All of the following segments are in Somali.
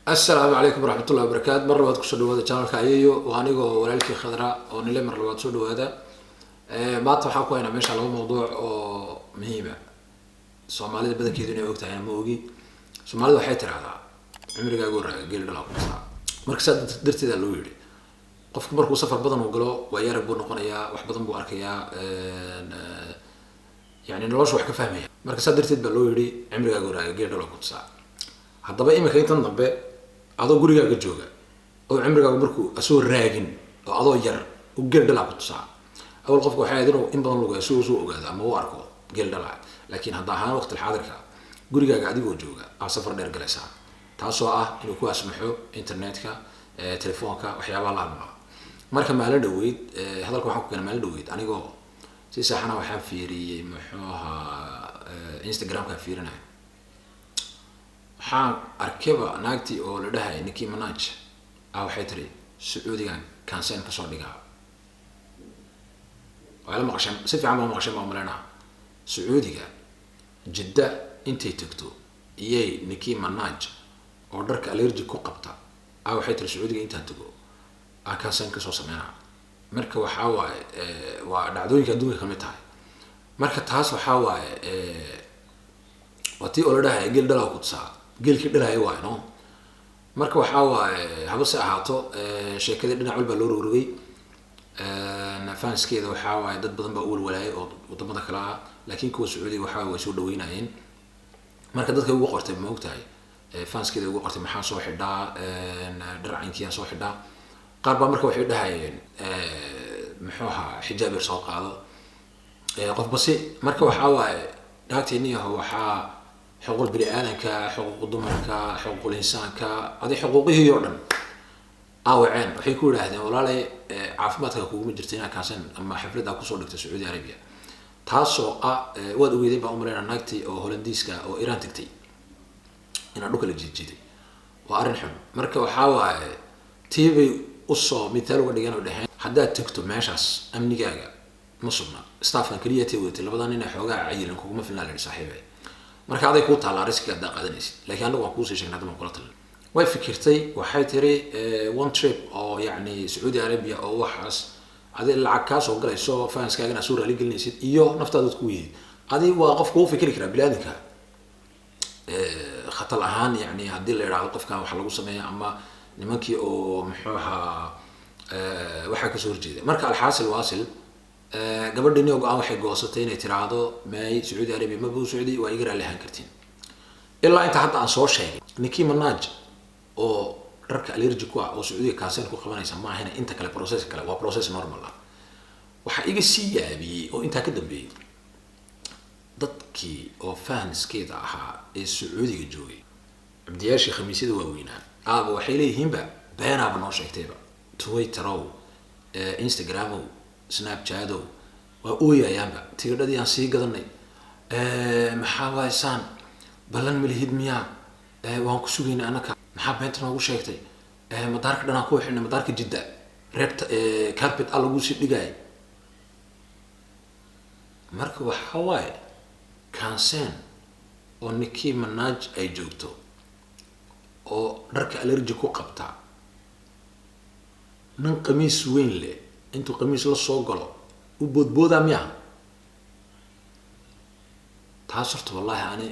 السلام عليكم ورحمة الله وبركاته. مرة بعد كسر دوادة channel كايو وأنا جو ولالك خضراء ونلي مرة بعد كسر دوادة. ما أتوقع كوي أنا مش على موضوع مهمة. سومالي بدك يدوني وقت يعني موجي. سومالي ده حيتر على عمري جاكور جيل دلاب. مركز درت ذا لويري. قف مركو سفر بدن وقلو ويارب بون قنيا وحبضن بو أركيا يعني نلاش وحكي فهمي. مركز درت ذا لويري عمري جاكور جيل دلاب كتسا. haddaba imikayntan dambe adoo gurigaaga jooga oo cimrigaaga markuu asoo raagin oo adoo yar u geel dhalaa ku tusaa awal qofku waxa ay in badan lagu soo ogaado ama uu arko geel dhalaa laakiin hadda ahaan waqti xaadirka gurigaaga adigoo jooga aad safar dheer galaysaa taasoo ah inuu ku asmaxo internetka telefoonka waxyaabaha la hadlo marka maalin dhaweyd hadalka waxaan ku keenay maalin dhaweyd anigoo si saxana waxaan fiiriyay muxuuha Instagram-ka fiirinay waxaan arkaba naagtii oo la dhahay Nicki Minaj waxay tiri Sacuudigan cancel ka soo dhigaa wala maqashan si fiican ma maqashan ma umaleena Sacuudiga Jeddah intay tagto iyay Nicki Minaj oo dharka allergy ku qabta waxay tiri Sacuudiga inta tago cancel ka soo sameeyna marka waxa waa dhacdooyinka adduunka kamid tahay marka taas waxa wati oo la dhahay geel dhalaa ku tsaa geelkii dhalay waa no marka waxa habase ahaato sheekada dhinac walba loo rogay fanskeeda waxa dad badan baa uul walaay oo wadamada kala laakiin kuwa Sacuudiga waxa way soo dhaweynayeen marka dadka ugu qortay ma ogtahay fanskeeda ugu qortay maxaa soo xidhaa dharcinkii soo xidhaa qaar baa marka waxay dhahayeen muxuuha xijaab yar soo qaado qof basi marka waxa dhaagteeniyo waxa حقوق البني حقوق الضمرك حقوق الإنسان هذه حقوقه يردن عين وحيكون هذا ولا لي عافمتك كوجو مجرتين كاسن أما حفلة كوسول دكتور السعودية العربية تاسو وادو يدي بأمرنا ناكتي أو هولنديسكا أو إيران تكتي إن أروك الجديد وأرن حب مركب وحاول تيجي قصة مثال ودي جانو دهين حدا تكتب ماشاس أمني جاجا مصبنا استافن كرياتي وتلا بدنا نحوجا عيل كوجو ما في النار صاحبي marka aday ku taala risk aad qaadanaysid laakiin anagu waan ku soo sheegnaa dama kula talin way fikirtay waxay tiri one trip oo yaani Saudi Arabia oo waxaas aday lacag ka soo galayso fanskaaga soo raali gelinaysid iyo naftaada ku weeyay aday waa qof ku fikiri kara bilaadinka khatal ahaan yaani hadii la yiraahdo qofka waxa lagu sameeyaa ama nimankii oo muxuuha waxa ka soo horjeeday marka alxaasil waasil gabadhani oo aan waxay goosatay inay tiraahdo may Saudi Arabia ma buu Saudi waa iga raalihan kartiin ilaa inta hadda aan soo sheegay Nicki Minaj oo dharka allergy ku oo Saudi cancel ku qabanaysa ma ahina inta kale process kale waa process normal ah waxa iga sii yaabiyay oo inta ka dambeeyay dadkii oo fanskeeda ahaa ee Saudi joogay abdiyaashi khamiisada waaweynaa waxay leeyihiin beenaaba noo sheegtayba Twitter Instagram Snapchat waa ooyayaanba tigidhadii aan sii gadanay maxaa waaysan balan milihid miya waan ku sugeynaa anaka maxaa beenta noogu sheegtay madaarka dhanaa ku xidhnay madaarka Jeddah reebta carpet lagu sii dhigay marka waxa waay cancel oo Nicki Minaj ay joogto oo dharka allergy ku qabta nin qamiis weyn leh intuu qamiis la soo galo u boodbooda miya taasirtu wallahi ani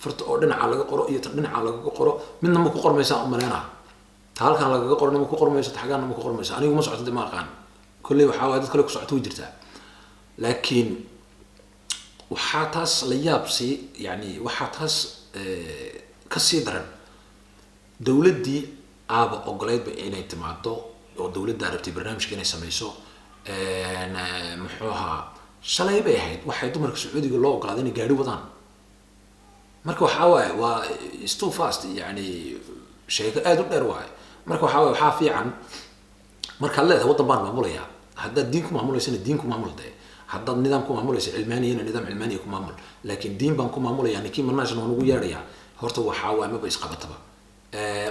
farta oo dhinaca laga qoro iyo dhinaca laga qoro midna ma ku qormaysa umaleena halkan laga qorno ma ku qormaysa taxagan ma ku qormaysa anigu ma socdo ma aqaan kulli waxa dad kale ku socdo jirta laakiin waxa taas la yaabsi yani waxa taas ka sii daran dawladii aaba ogoleed ba inay timaado oo dawladda arabti barnaamijka inay sameeyso muxuuha shalay bay ahayd waxay dumarka Sacuudiga loo ogolaaday inay gaari wadaan marka waxa waa is too fast yani sheega aad u dheer waay marka waxa fiican marka leedahay wadan baan maamulaya hadda diinku maamulaysa diinku maamulday hadda nidaamku maamulaysa cilmaaniina nidaam cilmaani ku maamul laakiin diin baan ku maamulaya Nicki Minaj oo ugu yeedhaya horta waxa ma ba isqabataba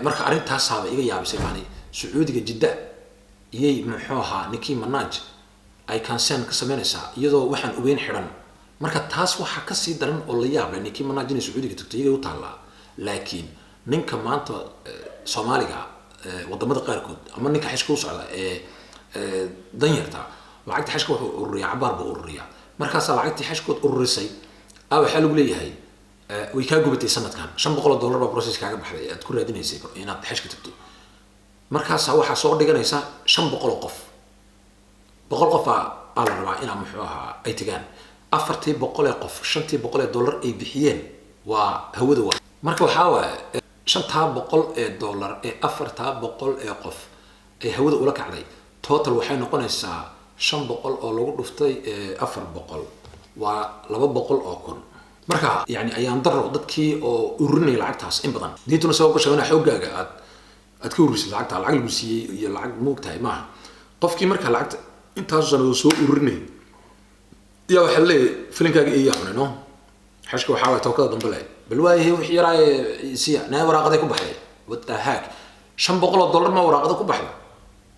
marka arintaas saaba iga yaabisay maani Sacuudiga Jeddah iyay muxuuha Nicki Minaj ay cancel ka sameynaysaa iyadoo waxaan ogeyn xiran marka taas waxa ka sii daran oo la yaab leh Nicki Minaj in Sacuudiga tagtay u taala laakiin ninka maanta Soomaaliga wadamada qaarkood ama ninka xishka u socda danyarta lacagta xishka wuxuu ururiyaa cabaar buu ururiyaa markaas lacagtii xishkood ururisay waxa lagu leeyahay way ka gubatay sanadkan $500 baa process kaaga baxday aad ku raadinaysay inaad xishka tagto markaas waxa soo dhiganaysa 500 qof 100 qof la rabaa inaa muxuu ahaa ay tagaan 400 qof $500 ay bixiyeen waa hawada waa marka waxa waa $500 ee 400 qof ay hawada ula kacday total waxay noqonaysaa 500 oo lagu dhuftay 400 waa 200 oo kun marka yani ayaan daro dadkii oo ururinay lacagtaas in badan diintuna soo gashay wana xoogaaga aad ku ururisay lacagta lacag lagu siiyay iyo lacag moogtahay ma qofkii marka lacagta intaas sano soo ururinay yaa waxa leeyahay filinkaaga iyo xunino xashka waxa way tookada dambe leh bal waayahay wixii yaraay siya naa waraaqada ku baxday what the heck $500 ma waraaqada ku baxday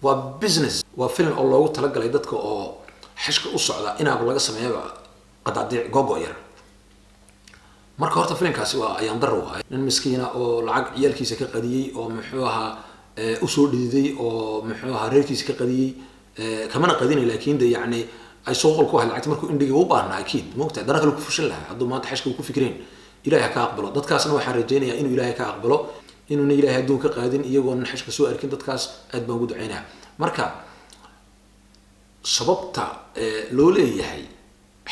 waa business waa filin oo loogu talagalay dadka oo xashka u socda inaaba laga sameeyo qadaadiic gogo yar marka horta filinkaasi waa ayaan daro waay nin miskiina oo lacag ciyalkiisa ka qadiyay oo muxuu ahaa u soo dhiiday oo muxuu ahaa reerkiisa ka qadiyay kamana qadinay laakiin de yani ay soo qol ku ahay lacagta markuu indhiga u baahnaa akiid moogtaa dana kale ku fushin lahaa hadduu maanta xashka ku fikireen ilaahay ka aqbalo dadkaasna waxaan rajaynayaa inuu ilaahay ka aqbalo inuuna ilaahay adduun ka qaadin iyagoon xashka soo arkin dadkaas aad baan ugu ducaynayaa marka sababta loo leeyahay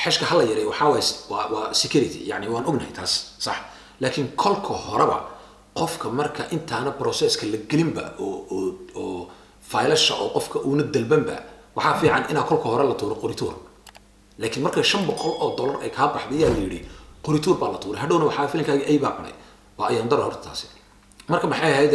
xashka hala yaray waa security yani waan ognahay taas sax laakiin kolka horeba qofka marka intaana processka la gelinba oo faylasha oo qofka uuna dalbanba waxa fiican ina kolka hore la tuuro qorituur laakiin marka $500 ay ka baxday yaa leeyahay qorituur baa la tuuray hadhowna waxa fiilankaaga ay baa qanay waa ayaan daro horta taasi marka maxay ahayd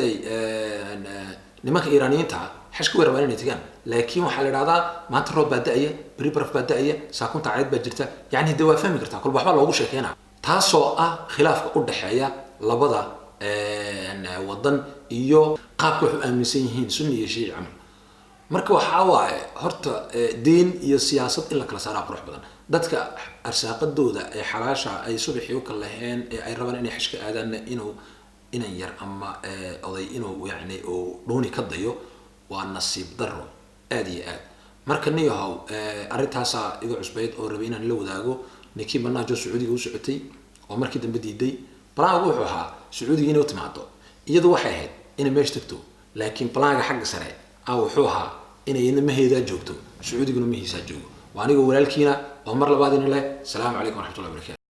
nimanka Iiraaniyiinta xashka way rabaan inay tagaan laakiin waxa la yiraahdaa maanta roob baa da'aya bari baraf baa da'aya saakunta cayd baa jirta yani hadda waa fahmi kartaa kulba waxba loogu sheekeena taasoo khilaafka u dhaxeeya labada wadan iyo qaabka wax u aaminsan yihiin sunni iyo shiici camal marka waxa waaye horta diin iyo siyaasad in la kala saaraa qurux badan dadka arsaaqadooda ee xalaasha ay subaxii u kala laheen ee ay rabaan inay xashka aadaan inan yar ama oday inuu yani oo dooni ka dayo waa nasiib daro aad iyo aad marka niyahow arintaasa iga cusbeed oo rabay inaan la wadaago ninkii banaajo Sacuudiga u socotay oo markii dambe diiday balaagu wuxuu ahaa Sacuudiga inuu timaado iyadu waxay ahayd inay meesh tagto laakiin balaaga xagga sare wuxuu ahaa inay maheeda joogto Sacuudiguna mahiisa joogo waa aniga walaalkiina oo mar labaad in leh salaamu calaykum wa rahmatullahi wa barakatuh